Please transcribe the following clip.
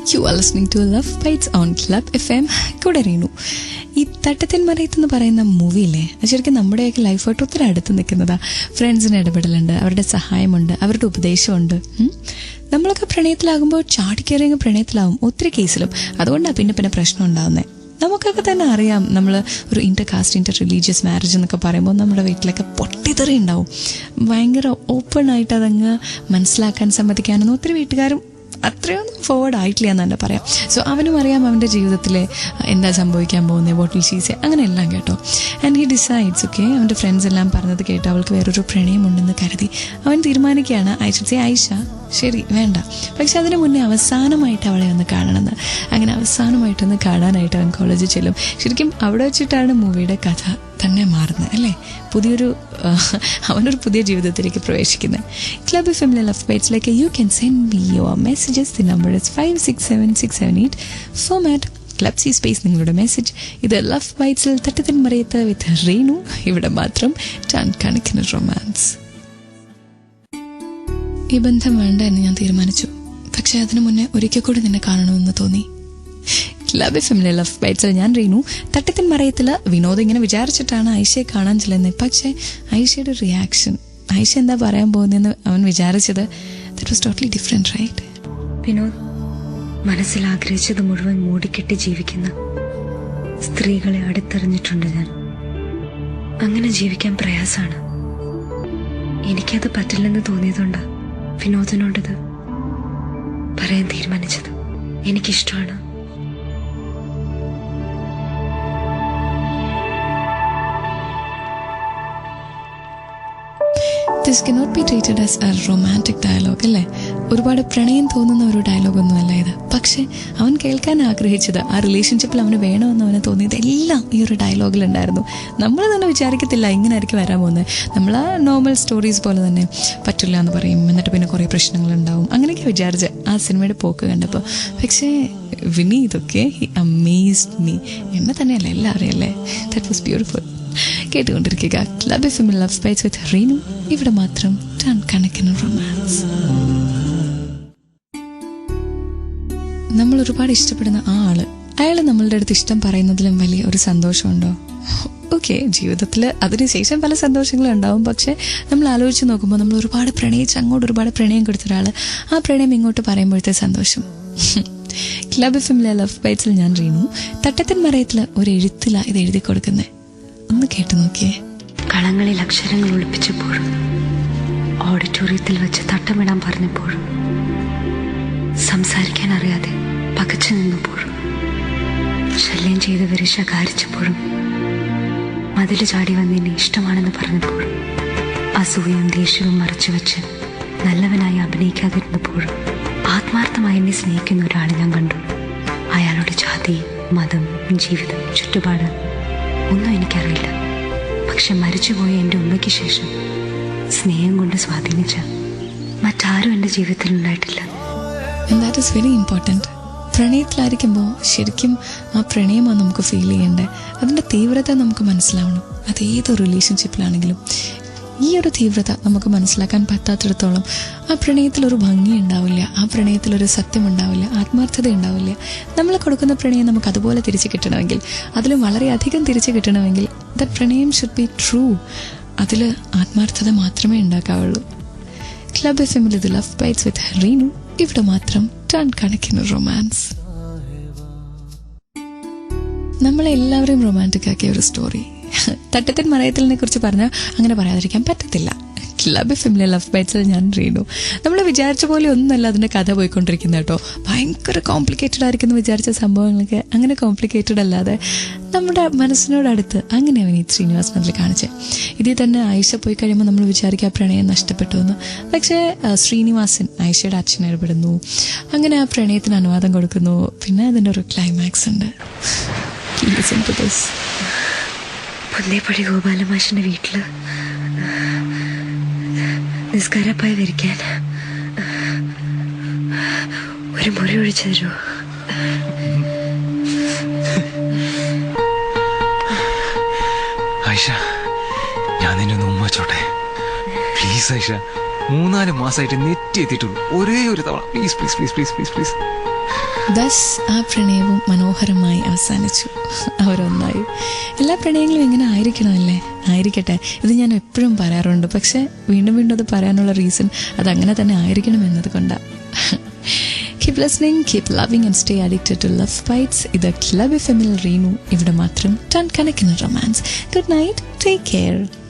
You are listening to Love Bites on Club FM. കൂടെ റീനു. ഈ തട്ടത്തിൻ മറയത്ത് എന്ന് പറയുന്ന മൂവിയില്ലേ, അത് ശരിക്കും നമ്മുടെയൊക്കെ ലൈഫായിട്ട് ഒത്തിരി അടുത്ത് നിൽക്കുന്നതാ. ഫ്രണ്ട്സിന് ഇടപെടലുണ്ട്, അവരുടെ സഹായമുണ്ട്, അവരുടെ ഉപദേശമുണ്ട്. നമ്മളൊക്കെ പ്രണയത്തിലാകുമ്പോൾ ചാടിക്കേറിയങ്ങ് പ്രണയത്തിലാവും ഒത്തിരി കേസിലും. അതുകൊണ്ടാണ് പിന്നെ പ്രശ്നം ഉണ്ടാകുന്നത്. നമുക്കൊക്കെ തന്നെ അറിയാം, നമ്മൾ ഒരു ഇൻ്റർ കാസ്റ്റ് ഇൻ്റർ റിലീജിയസ് മാരേജ് എന്നൊക്കെ പറയുമ്പോൾ നമ്മുടെ വീട്ടിലൊക്കെ പൊട്ടിത്തെറി ഉണ്ടാവും. ഭയങ്കര ഓപ്പൺ ആയിട്ട് അതങ്ങ് മനസ്സിലാക്കാൻ സമ്മതിക്കാനൊന്നും ഒത്തിരി വീട്ടുകാരും അത്രയൊന്നും ഫോർവേഡ് ആയിട്ടില്ല എന്ന് തന്നെ പറയാം. സോ അവനും അറിയാം അവൻ്റെ ജീവിതത്തിൽ എന്താ സംഭവിക്കാൻ പോകുന്നത്, വാട്ട് വിൽ ഷീ സേ, അങ്ങനെയെല്ലാം കേട്ടോ. ആൻഡ് ഹി ഡിസൈഡ്സ്, ഓക്കെ, അവൻ്റെ ഫ്രണ്ട്സ് എല്ലാം പറഞ്ഞത് കേട്ടോ അവൾക്ക് വേറൊരു പ്രണയമുണ്ടെന്ന് കരുതി അവൻ തീരുമാനിക്കുകയാണ് ആയിഷ ശരി വേണ്ട, പക്ഷെ അതിന് മുന്നേ അവസാനമായിട്ട് അവളെ ഒന്ന് കാണണമെന്ന്. അങ്ങനെ അവസാനമായിട്ടൊന്ന് കാണാനായിട്ട് അവൻ കോളേജിൽ ചെല്ലും. ശരിക്കും അവിടെ വെച്ചിട്ടാണ് മൂവിയുടെ കഥ തന്നെ മാറുന്നത് അല്ലേ. അവനൊരു പുതിയ ജീവിതത്തിലേക്ക് പ്രവേശിക്കുന്നത്. ക്ലബ് ഫാമിലി ലവ് ബൈറ്റ്സിലേക്ക് you can send me your messages. The number is 567678. Format club C space നിങ്ങളുടെ മെസ്സേജ്. ഇത് ലവ് ബൈറ്റ്സിൽ തട്ടത്തിൻ മറയത്ത് വിത്ത് റീനു. ഇവിടെ മാത്രം ടൺ കണക്കിന് റൊമാൻസ്. ഈ ബന്ധം വേണ്ട എന്ന് ഞാൻ തീരുമാനിച്ചു, പക്ഷെ അതിനു മുന്നേ ഒരിക്കൽ കൂടി നിന്നെ കാണണമെന്ന് തോന്നി. ക്ലബ് ഫാമിലി ലവ് ബൈറ്റ്സിൽ ഞാൻ റീനു. തട്ടത്തിൻ മറയത്തിൽ വിനോദ് ഇങ്ങനെ വിചാരിച്ചിട്ടാണ് ആയിഷയെ കാണാൻ ചെല്ലുന്നത്. പക്ഷേ ആയിഷയുടെ റിയാക്ഷൻ, ആയിഷ എന്താ പറയാൻ പോകുന്നതെന്ന് അവൻ വിചാരിച്ചത്, that was totally different, right? Vinod, മനസ്സിൽ ആഗ്രഹിച്ചത് മുഴുവൻ മൂടിക്കെട്ടി ജീവിക്കുന്ന സ്ത്രീകളെ അടുത്തെറിഞ്ഞിട്ടുണ്ട് ഞാൻ. അങ്ങനെ ജീവിക്കാൻ പ്രയാസമാണ്. എനിക്കത് പറ്റില്ലെന്ന് തോന്നിയതുകൊണ്ടാ വിനോദിനോടത് പറയാൻ തീരുമാനിച്ചത്. എനിക്കിഷ്ടമാണ്. This cannot be treated as a romantic dialogue, അല്ലേ? ഒരുപാട് പ്രണയം തോന്നുന്ന ഒരു ഡയലോഗൊന്നുമല്ല ഇത്. പക്ഷെ അവൻ കേൾക്കാൻ ആഗ്രഹിച്ചത്, ആ റിലേഷൻഷിപ്പിൽ അവന് വേണമെന്ന് അവന് തോന്നിയത് എല്ലാം ഈ ഒരു ഡയലോഗിലുണ്ടായിരുന്നു. നമ്മൾ തന്നെ വിചാരിക്കത്തില്ല ഇങ്ങനെ ആയിരിക്കും വരാൻ പോകുന്നത്. നമ്മൾ ആ നോർമൽ സ്റ്റോറീസ് പോലെ തന്നെ പറ്റില്ല എന്ന് പറയും, എന്നിട്ട് പിന്നെ കുറേ പ്രശ്നങ്ങളുണ്ടാവും, അങ്ങനെയൊക്കെ വിചാരിച്ച് ആ സിനിമയുടെ പോക്ക് കണ്ടപ്പോൾ. പക്ഷേ വിനീതൊക്കെ അമേസ്ഡ് മീ. എന്നെ തന്നെയല്ല എല്ലാവരെയും അല്ലേ. That was beautiful. കേട്ടുകൊണ്ടിരിക്കുക club family love bytes with Reenu. ഇവിടെ മാത്രം ടൺ കണക്കിന് റൊമാൻസ്. നമ്മൾ ഒരുപാട് ഇഷ്ടപ്പെടുന്ന ആ ആള്, അയാൾ നമ്മളുടെ അടുത്ത് ഇഷ്ടം പറയുന്നതിലും വലിയ ഒരു സന്തോഷമുണ്ടോ? ഓക്കെ, ജീവിതത്തിൽ അതിനുശേഷം പല സന്തോഷങ്ങളും ഉണ്ടാവും. പക്ഷെ നമ്മൾ ആലോചിച്ച് നോക്കുമ്പോൾ നമ്മൾ ഒരുപാട് പ്രണയിച്ച് അങ്ങോട്ട് ഒരുപാട് പ്രണയം കൊടുത്ത ഒരാൾ ആ പ്രണയം ഇങ്ങോട്ട് പറയുമ്പോഴത്തെ സന്തോഷം. ക്ലബ് ഫാമിലി ലവ് ബൈറ്റ്സിൽ ഞാൻ റീനു. തട്ടത്തിൻ മറയത്തിൽ ഒരു എഴുത്തിലാണ് ഇത് എഴുതി കൊടുക്കുന്നത്. ഒന്ന് കേട്ടു നോക്കിയേ. കളങ്ങളിൽ അക്ഷരങ്ങൾ ഒളിപ്പിച്ചപ്പോഴും ഓഡിറ്റോറിയത്തിൽ വെച്ച് തട്ടമിടാൻ പറഞ്ഞപ്പോഴും സംസാരിക്കാൻ അറിയാതെ പകച്ചു നിന്നപ്പോഴും ശല്യം ചെയ്തവരെ ശകാരിച്ചപ്പോഴും മതില് ചാടി വന്നെന്നെ ഇഷ്ടമാണെന്ന് പറഞ്ഞപ്പോഴും അസൂയയും ദേഷ്യവും മറച്ചുവെച്ച് നല്ലവനായി അഭിനയിക്കാതിരുന്നപ്പോഴും ആത്മാർത്ഥമായി എന്നെ സ്നേഹിക്കുന്ന ഒരാളെ ഞാൻ കണ്ടു. അയാളുടെ ജാതി, മതം, ജീവിതം, ചുറ്റുപാട് ഒന്നും എനിക്കറിയില്ല. പക്ഷെ മരിച്ചുപോയ എൻ്റെ ഉമ്മയ്ക്ക് ശേഷം സ്നേഹം കൊണ്ട് സ്വാധീനിച്ച മറ്റാരും എൻ്റെ ജീവിതത്തിൽ ഉണ്ടായിട്ടില്ല. And that is very important. പ്രണയത്തിലായിരിക്കുമ്പോൾ ശരിക്കും ആ പ്രണയമാണ് നമുക്ക് ഫീൽ ചെയ്യേണ്ടത്. അതിൻ്റെ തീവ്രത നമുക്ക് മനസ്സിലാവണം. അത് ഏതൊരു റിലേഷൻഷിപ്പിലാണെങ്കിലും ഈ ഒരു തീവ്രത നമുക്ക് മനസ്സിലാക്കാൻ പറ്റാത്തിടത്തോളം ആ പ്രണയത്തിലൊരു ഭംഗി ഉണ്ടാവില്ല, ആ പ്രണയത്തിലൊരു സത്യം ഉണ്ടാവില്ല, ആത്മാർത്ഥത ഉണ്ടാവില്ല. നമ്മൾ കൊടുക്കുന്ന പ്രണയം നമുക്ക് അതുപോലെ തിരിച്ചു കിട്ടണമെങ്കിൽ, അതിലും വളരെയധികം തിരിച്ചു കിട്ടണമെങ്കിൽ ദാറ്റ് പ്രണയം ഷുഡ് ബി ട്രൂ. അതിൽ ആത്മാർത്ഥത മാത്രമേ ഉണ്ടാക്കാവുള്ളൂ. Club family the love bytes with Reenu. ഇവിടെ മാത്രം ടൺ കണക്കിന് റൊമാൻസ്. നമ്മളെല്ലാവരെയും റൊമാൻറ്റിക് ആക്കിയ ഒരു സ്റ്റോറി. തട്ടത്തിൻ മറയത്തിനെ കുറിച്ച് പറഞ്ഞാൽ അങ്ങനെ പറയാതിരിക്കാൻ പറ്റത്തില്ല. ക്ലബ് ഫാമിലി ലവ് ബൈറ്റ്സിൽ ഞാൻ റീനു. നമ്മൾ വിചാരിച്ച പോലെ ഒന്നുമല്ല അതിൻ്റെ കഥ പോയിക്കൊണ്ടിരിക്കുന്നത് കേട്ടോ. ഭയങ്കര കോംപ്ലിക്കേറ്റഡ് ആയിരിക്കുന്നു വിചാരിച്ച സംഭവങ്ങളൊക്കെ അങ്ങനെ കോംപ്ലിക്കേറ്റഡ് അല്ലാതെ നമ്മുടെ മനസ്സിനോടടുത്ത് അങ്ങനെ വിനീത് ശ്രീനിവാസൻ അതിൽ കാണിച്ചത്. ഇതിൽ തന്നെ ആയിഷ പോയി കഴിയുമ്പോൾ നമ്മൾ വിചാരിക്കുക ആ പ്രണയം നഷ്ടപ്പെട്ടു എന്ന്. പക്ഷേ ശ്രീനിവാസൻ ആയിഷയുടെ അച്ഛൻ ഇടപെടുന്നു, അങ്ങനെ ആ പ്രണയത്തിന് അനുവാദം കൊടുക്കുന്നു. പിന്നെ അതിൻ്റെ ഒരു ക്ലൈമാക്സ് ഉണ്ട്. പുന്നേപ്പടി ഗോപാലമാഷിന്റെ വീട്ടില് നിസ്കാരപ്പായി വരിക്കാൻ ഒരു മുറി ഒഴിച്ചു തരുമോ? ആയിഷ, ഞാൻ നിന്നെ ഒന്ന് ഉമ്മ വെച്ചോട്ടെ പ്ലീസ്. ആയിഷ, 3-4 മാസമായിട്ട് നെറ്റ് എത്തിയിട്ടുള്ളൂ, ഒരേ ഒരു തവണ please please please please please please. ദസ് ആ പ്രണയവും മനോഹരമായി അവസാനിച്ചു. അവരൊന്നായി. എല്ലാ പ്രണയങ്ങളും ഇങ്ങനെ ആയിരിക്കണമല്ലേ? ആയിരിക്കട്ടെ. ഇത് ഞാൻ എപ്പോഴും പറയാറുണ്ട്. പക്ഷെ വീണ്ടും വീണ്ടും അത് പറയാനുള്ള റീസൺ അതങ്ങനെ തന്നെ ആയിരിക്കണം എന്നത് കൊണ്ടാണ്. Keep listening, keep loving and stay addicted to Love Bites. ഇത് Club FM ൽ റീനു. ഇവിടെ മാത്രം ടൺ കണക്കിന് romance. Good night, take care.